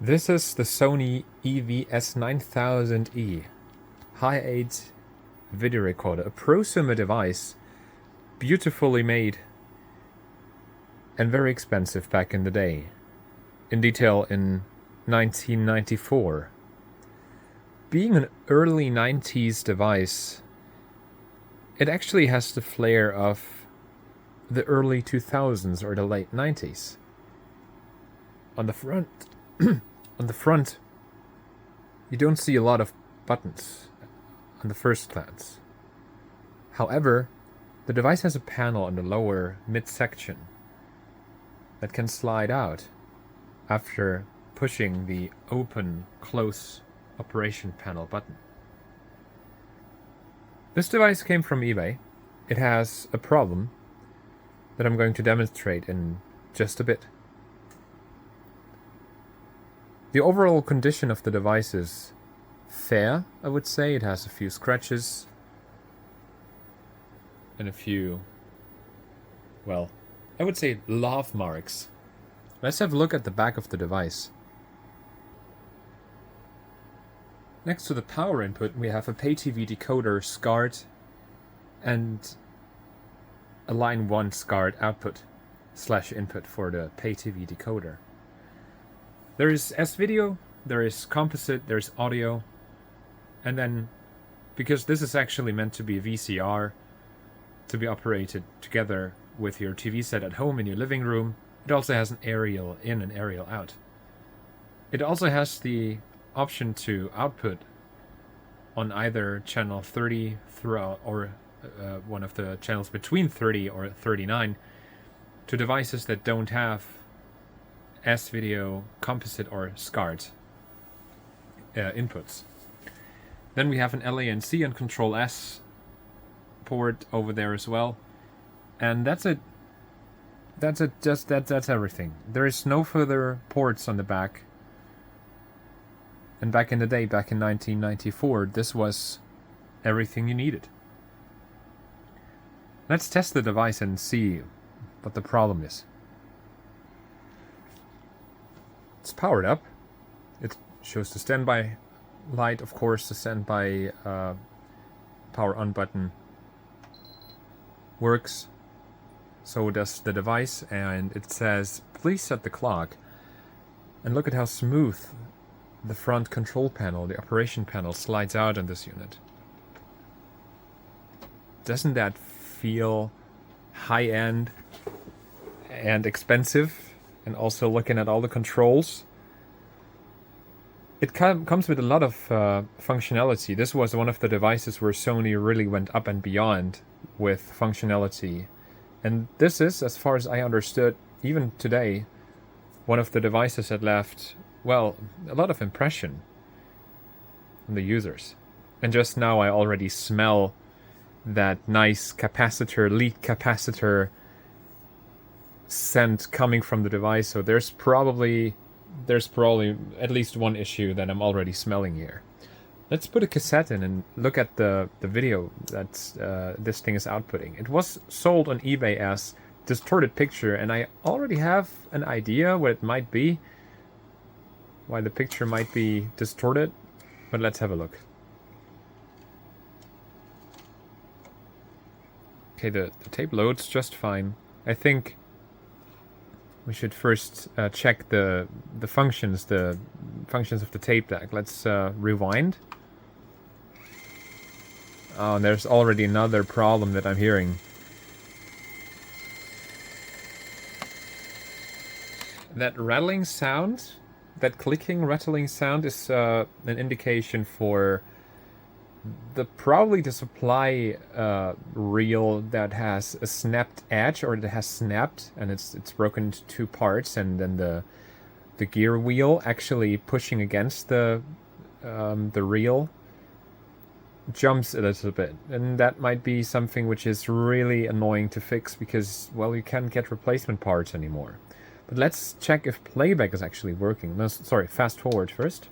This is the Sony EV-S9000E Hi8 video recorder, a prosumer device, beautifully made and very expensive back in the day. In detail in 1994. Being an early 90s device, it actually has the flair of the early 2000s or the late 90s. On the front, you don't see a lot of buttons on the first glance. However, the device has a panel on the lower midsection that can slide out after pushing the open close operation panel button. This device came from eBay. It has a problem that I'm going to demonstrate in just a bit. The overall condition of the device is fair, I would say. It has a few scratches and a few, well, I would say love marks. Let's have a look at the back of the device. Next to the power input, we have a pay TV decoder SCART and a line 1 SCART output / input for the pay TV decoder. There is S-video, there is composite, there's audio, and then, because this is actually meant to be a VCR, to be operated together with your TV set at home in your living room, it also has an aerial in and aerial out. It also has the option to output on either channel 30 throughout, or one of the channels between 30 or 39 to devices that don't have S-video, composite, or SCART inputs. Then we have an LANC and Control S port over there as well, and that's it. That's everything. There is no further ports on the back. And back in the day, back in 1994, this was everything you needed. Let's test the device and see what the problem is. It's powered up. It shows the standby light, of course. The standby power on button works. So does the device, and it says, please set the clock. And look at how smooth the front control panel, the operation panel, slides out in this unit. Doesn't that feel high-end and expensive? And also looking at all the controls, it comes with a lot of functionality. This was one of the devices where Sony really went up and beyond with functionality. And this is, as far as I understood, even today, one of the devices that left, well, a lot of impression on the users. And just now I already smell that nice capacitor, lead capacitor scent coming from the device. So there's probably at least one issue that I'm already smelling here. Let's put a cassette in and look at the video that this thing is outputting. It was sold on eBay as distorted picture, and I already have an idea what it might be, why the picture might be distorted, but let's have a look. Okay, the tape loads just fine. I think we should first check the functions of the tape deck. Let's rewind. Oh, and there's already another problem that I'm hearing. That rattling sound, that clicking, rattling sound is an indication for probably the supply reel that has a snapped edge, or that has snapped and it's broken into two parts, and then the gear wheel actually pushing against the reel jumps a little bit, and that might be something which is really annoying to fix because, well, you can't get replacement parts anymore. But let's check if playback is actually working. No, sorry, fast forward first.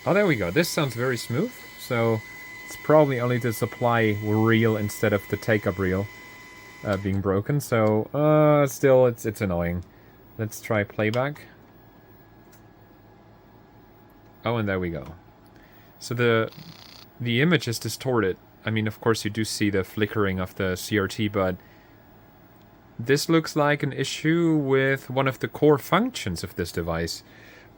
Oh, there we go. This sounds very smooth. So it's probably only the supply reel instead of the take-up reel being broken. So still, it's annoying. Let's try playback. Oh, and there we go. So the image is distorted. I mean, of course, you do see the flickering of the CRT, but this looks like an issue with one of the core functions of this device.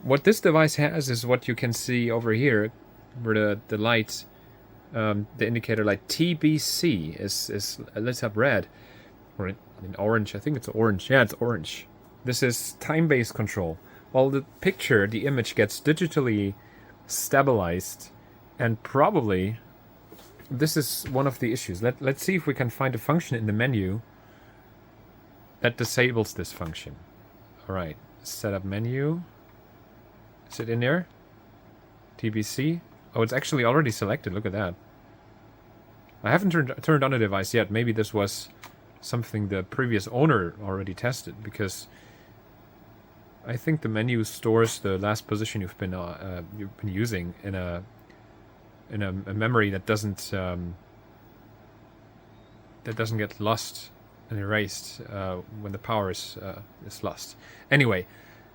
What this device has is what you can see over here, where the light, the indicator light TBC is lit up red, or in orange. I think it's orange. Yeah, it's orange. This is time-based control. While the picture, the image gets digitally stabilized, and probably this is one of the issues. Let's see if we can find a function in the menu that disables this function. Alright, setup menu. Is it in there? TBC? Oh, it's actually already selected, look at that. I haven't turned on the device yet. Maybe this was something the previous owner already tested, because I think the menu stores the last position you've been using in a memory that doesn't get lost and erased when the power is lost. Anyway,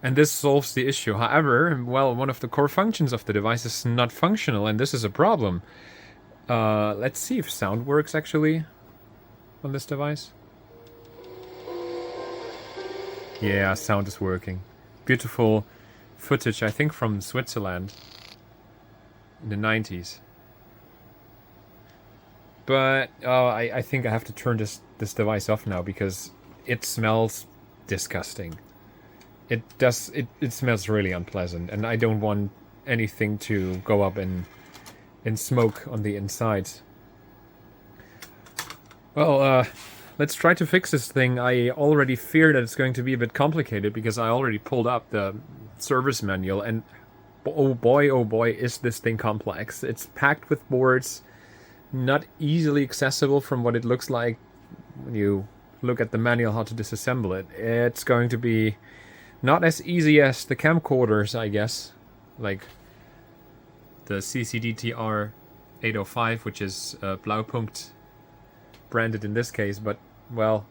and this solves the issue. However, well, one of the core functions of the device is not functional, and this is a problem. Let's see if sound works actually on this device. Yeah, sound is working. Beautiful footage, I think, from Switzerland in the 90s. But I think I have to turn this device off now because it smells disgusting. It smells really unpleasant, and I don't want anything to go up in smoke on the inside. Well, let's try to fix this thing. I already fear that it's going to be a bit complicated because I already pulled up the service manual, and oh boy, is this thing complex. It's packed with boards, not easily accessible from what it looks like when you look at the manual how to disassemble it. It's going to be not as easy as the camcorders, I guess, like the CCD-TR 805, which is Blaupunkt branded in this case, but, well,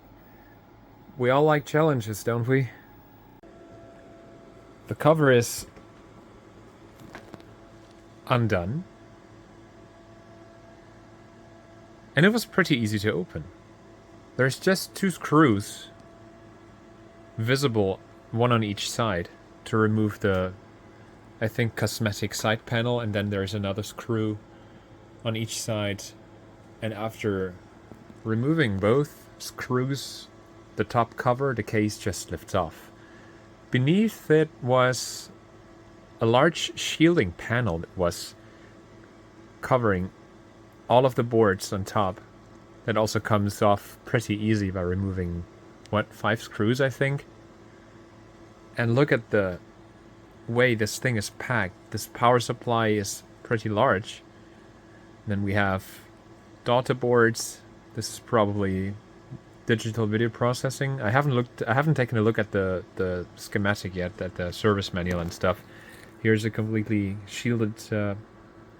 we all like challenges, don't we? The cover is undone, and it was pretty easy to open. There's just 2 screws visible, one on each side, to remove the, I think, cosmetic side panel, and then there's another screw on each side, and after removing both screws, the top cover, the case just lifts off. Beneath it was a large shielding panel that was covering all of the boards on top. That also comes off pretty easy by removing, what, 5 screws, I think? And look at the way this thing is packed. This power supply is pretty large. Then we have daughter boards. This is probably digital video processing. I haven't taken a look at the schematic yet, at the service manual and stuff. Here's a completely shielded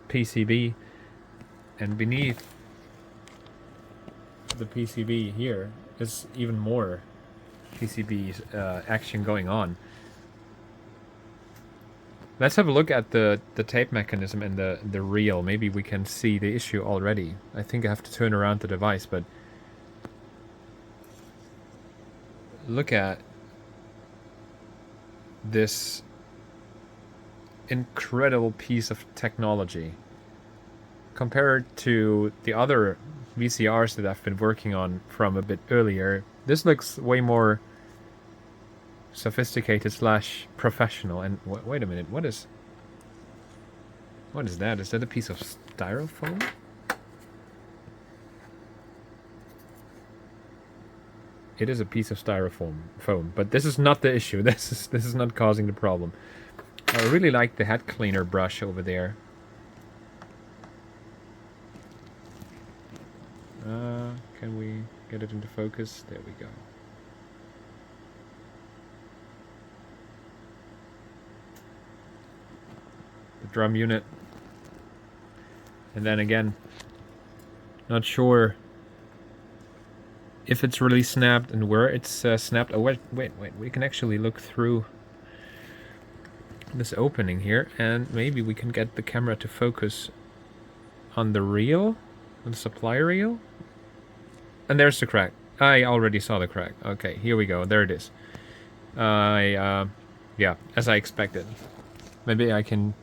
PCB, and beneath the PCB here is even more PCB action going on. Let's have a look at the tape mechanism and the reel. Maybe we can see the issue already. I think I have to turn around the device, but look at this incredible piece of technology. Compared to the other VCRs that I've been working on from a bit earlier, this looks way more sophisticated / professional. And wait a minute, what is that? Is that a piece of styrofoam? It is a piece of styrofoam, but this is not the issue. This is not causing the problem. I really like the head cleaner brush over there. Can we get it into focus? There we go. The drum unit. And then again, not sure if it's really snapped and where it's snapped. Oh, wait, we can actually look through this opening here, and maybe we can get the camera to focus on the reel, on the supply reel. And there's the crack. I already saw the crack. Okay, here we go. There it is. Yeah, as I expected. Maybe I can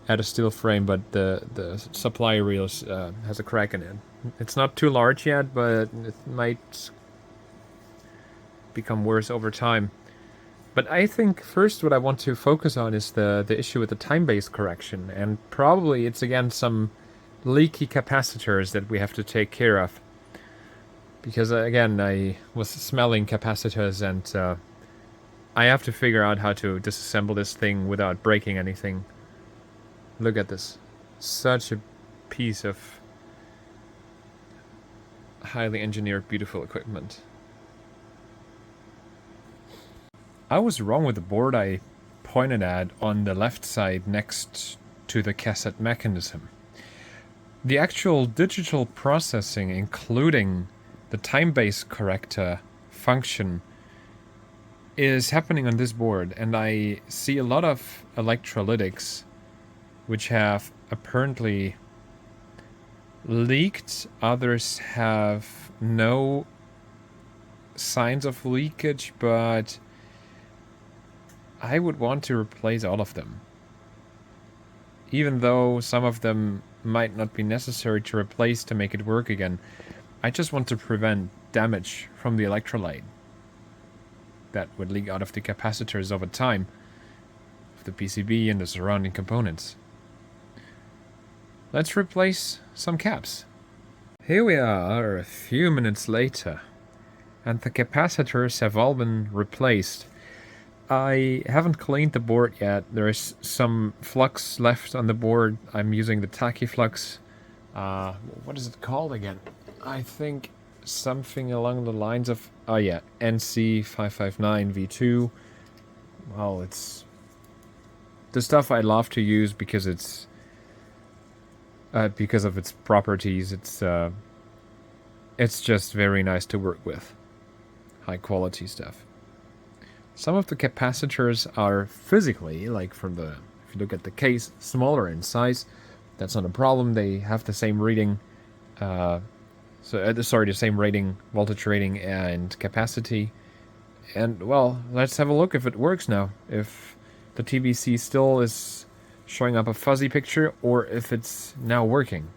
add a still frame, but the supply reel has a crack in it. It's not too large yet, but it might become worse over time. But I think first what I want to focus on is the issue with the time-based correction, and probably it's again some leaky capacitors that we have to take care of. Because again, I was smelling capacitors, and I have to figure out how to disassemble this thing without breaking anything. Look at this. Such a piece of highly engineered, beautiful equipment. I was wrong with the board I pointed at on the left side next to the cassette mechanism. The actual digital processing, including the time-based corrector function, is happening on this board, and I see a lot of electrolytics which have apparently leaked. Others have no signs of leakage, but I would want to replace all of them. Even though some of them might not be necessary to replace to make it work again, I just want to prevent damage from the electrolyte that would leak out of the capacitors over time, of the PCB and the surrounding components. Let's replace some caps. Here we are a few minutes later, and the capacitors have all been replaced. I haven't cleaned the board yet. There is some flux left on the board. I'm using the Tachyflux. What is it called again? I think something along the lines of... oh yeah, NC559 V2. Well, it's the stuff I love to use because it's... because of its properties. It's just very nice to work with. High quality stuff. Some of the capacitors are physically, like from the, if you look at the case, smaller in size. That's not a problem. They have the same reading, the same rating, voltage rating, and capacity. And well, let's have a look if it works now. If the TBC still is showing up a fuzzy picture, or if it's now working.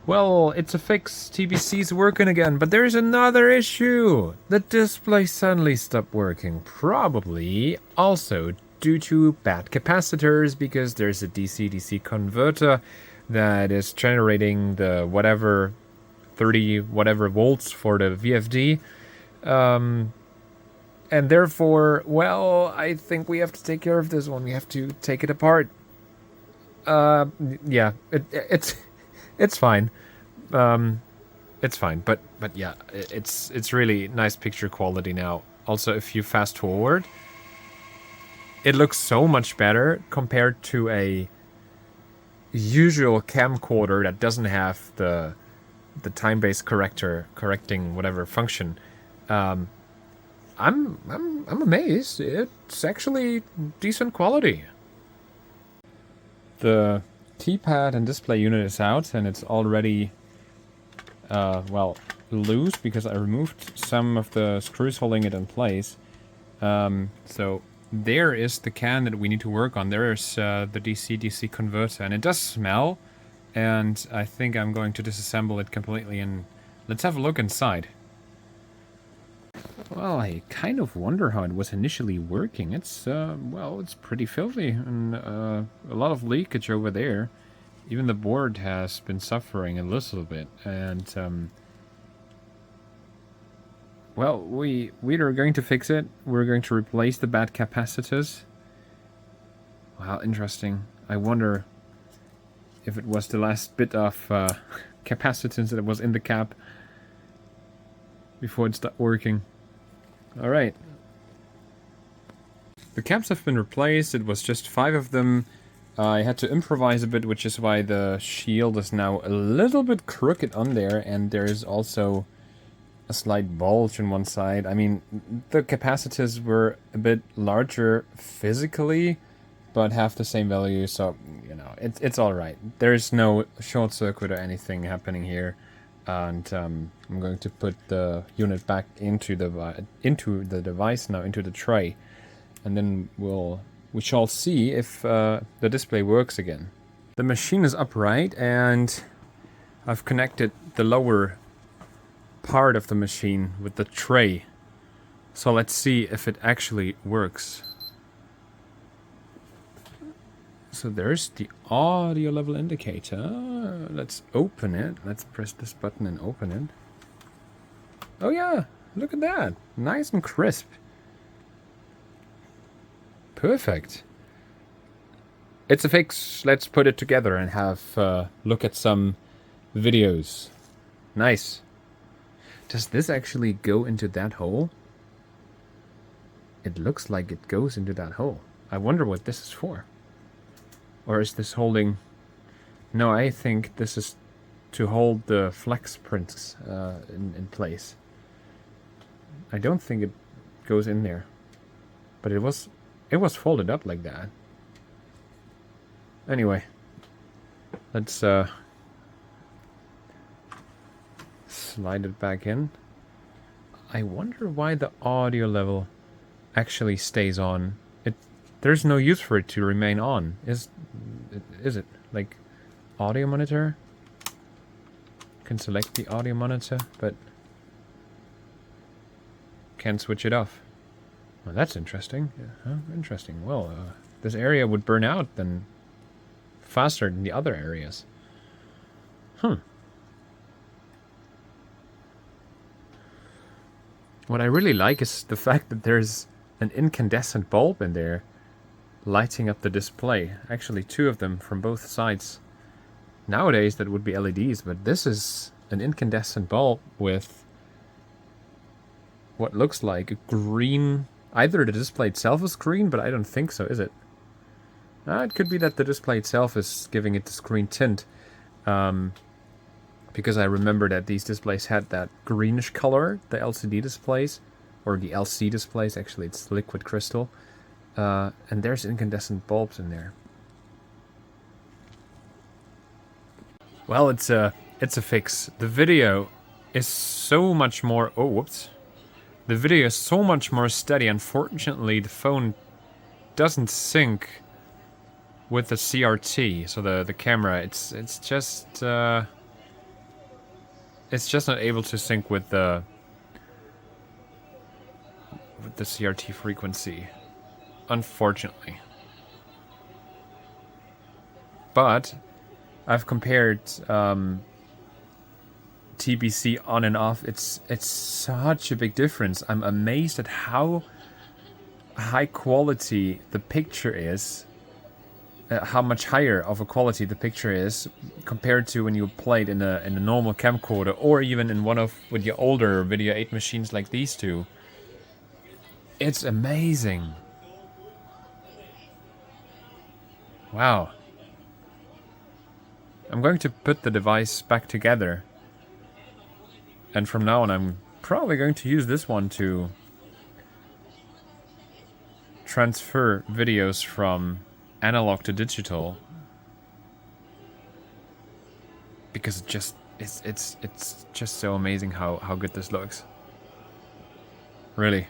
Well, it's a fix. TBC's working again, but there's another issue. The display suddenly stopped working, probably also due to bad capacitors, because there's a DC-DC converter that is generating the whatever 30 whatever volts for the VFD. And therefore, well, I think we have to take care of this one. We have to take it apart. Yeah, it's fine. It's fine, but yeah, it's really nice picture quality now. Also, if you fast forward, it looks so much better compared to a usual camcorder that doesn't have the time-based correcting whatever function. I'm amazed. It's actually decent quality. The T-pad and display unit is out, and it's already, well, loose because I removed some of the screws holding it in place. So there is the can that we need to work on. There is the DC-DC converter, and it does smell, and I think I'm going to disassemble it completely, and let's have a look inside. Well, I kind of wonder how it was initially working. It's, well, it's pretty filthy, and a lot of leakage over there. Even the board has been suffering a little bit, and, well, we are going to fix it. We're going to replace the bad capacitors. Wow, interesting. I wonder if it was the last bit of capacitance that was in the cap before it stopped working. Alright. The caps have been replaced. It was just 5 of them. I had to improvise a bit, which is why the shield is now a little bit crooked on there, and there is also a slight bulge on one side. I mean, the capacitors were a bit larger physically, but have the same value, so, you know, it's alright. There's no short circuit or anything happening here. And I'm going to put the unit back into the device now, into the tray. And then we shall see if the display works again. The machine is upright, and I've connected the lower part of the machine with the tray. So let's see if it actually works. So there's the audio level indicator. Let's open it. Let's press this button and open it. Oh yeah, look at that. Nice and crisp. Perfect. It's a fix. Let's put it together and have a look at some videos. Nice. Does this actually go into that hole? It looks like it goes into that hole. I wonder what this is for. Or is this holding... No, I think this is to hold the flex prints in place. I don't think it goes in there. But it was folded up like that. Anyway. Let's slide it back in. I wonder why the audio level actually stays on. There's no use for it to remain on. Is it? Like, audio monitor? Can select the audio monitor, but can't switch it off. Well, that's interesting. Huh? Interesting. Well, this area would burn out then faster than the other areas. What I really like is the fact that there's an incandescent bulb in there lighting up the display. Actually, two of them from both sides. Nowadays that would be LEDs, but this is an incandescent bulb with what looks like a green... Either the display itself is green, but I don't think so, is it? It could be that the display itself is giving it this green tint. Because I remember that these displays had that greenish color, the LCD displays. Or the LC displays, actually it's liquid crystal. And there's incandescent bulbs in there. Well, it's a fix. The video is so much more... Oh, whoops. The video is so much more steady. Unfortunately, the phone doesn't sync with the CRT. So the camera, it's just not able to sync with the CRT frequency. Unfortunately. But I've compared TBC on and off. It's such a big difference. I'm amazed at how high quality the picture is. How much higher of a quality the picture is compared to when you played in a normal camcorder, or even in with your older Video 8 machines like these two. It's amazing. Wow. I'm going to put the device back together. And from now on, I'm probably going to use this one to transfer videos from analog to digital. Because it's just so amazing how good this looks. Really.